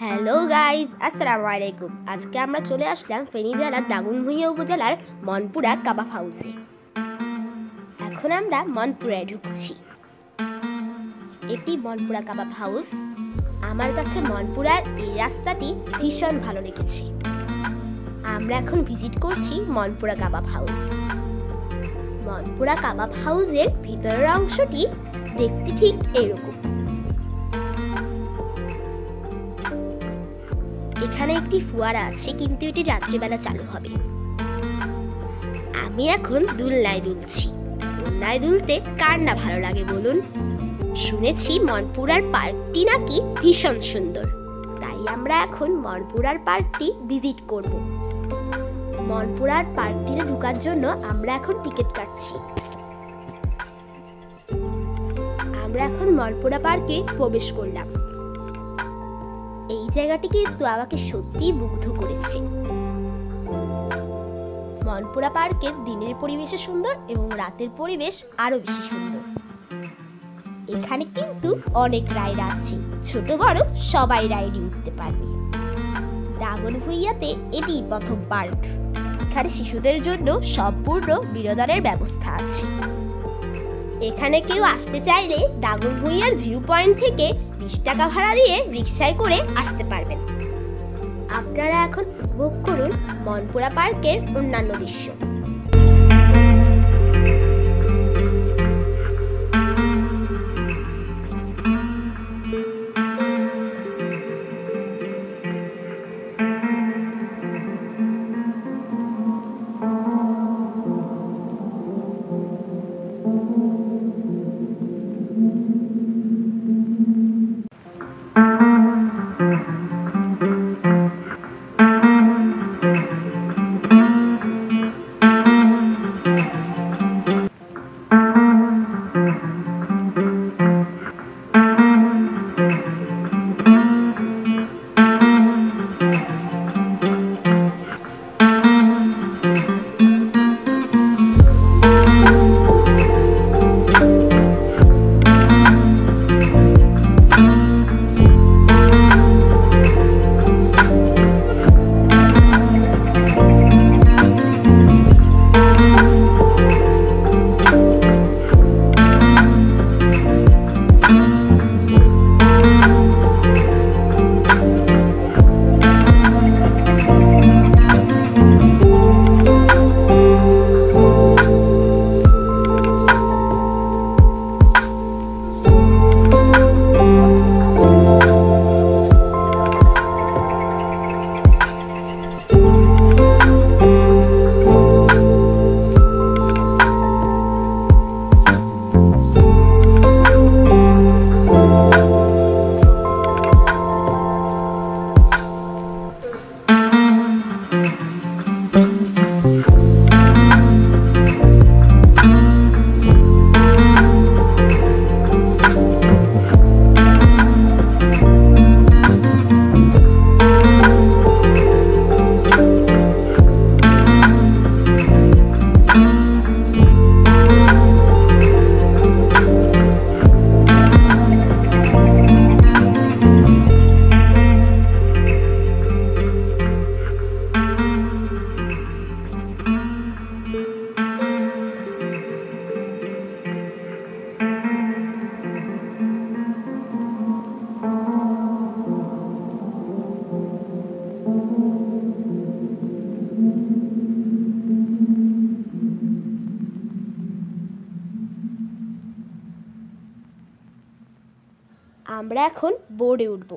Hello guys, আসসালামু আলাইকুম। আজকে আমরা চলে আসলাম ফেনী জেলার দাগনভূঞা উপজেলার মনপুরা কাবাব হাউসে। এখন আমরা মনপুরায় ঢুকছি। এটি মনপুরা কাবাব হাউস। আমার কাছে মনপুরার এই রাস্তাটি ভীষণ ভালো লেগেছে। আমরা এখন ভিজিট করছি মনপুরা কাবাব হাউস। মনপুরা কাবাব হাউসের ভিতরের অংশটি দেখতে ঠিক এরকম। এখানে একটি ফোয়ারা আছে, কিন্তু এটি রাত্রিবেলা চালু হবে। আমি এখন দোলনায় দুলছি। দোলনায় দুলতে কার না ভালো লাগে বলুন? শুনেছি মনপুরার পার্কটি নাকি ভীষণ সুন্দর, তাই আমরা এখন মনপুরার পার্কটি ভিজিট করব। মনপুরার পার্কটিতে ঢোকার জন্য আমরা এখন টিকিট কাটছি। আমরা এখন মনপুরা পার্কে প্রবেশ করলাম। এই জায়গাটি কিন্তু আমাকে সত্যিই মুগ্ধ করেছে। মনপুরা পার্কের দিনের পরিবেশ সুন্দর এবং রাতের পরিবেশ আরো বেশি সুন্দর। এখানে কিন্তু অনেক রাইড আছে, ছোট বড় সবাই রাইডে উঠতে পারবে। দাগনভূঞাতে এটি প্রথম পার্ক। এখানে শিশুদের জন্য সম্পূর্ণ বিনোদনের ব্যবস্থা আছে। এখানে কেউ আসতে চাইলে দাগনভূঞার 0 পয়েন্ট থেকে 20 টাকা ভাড়া দিয়ে রিকশায় করে আসতে পারবেন। আপনারা এখন উপভোগ করুন মনপুরা পার্কের অন্যান্য দৃশ্য। আমরা এখন বোর্ডে উঠব।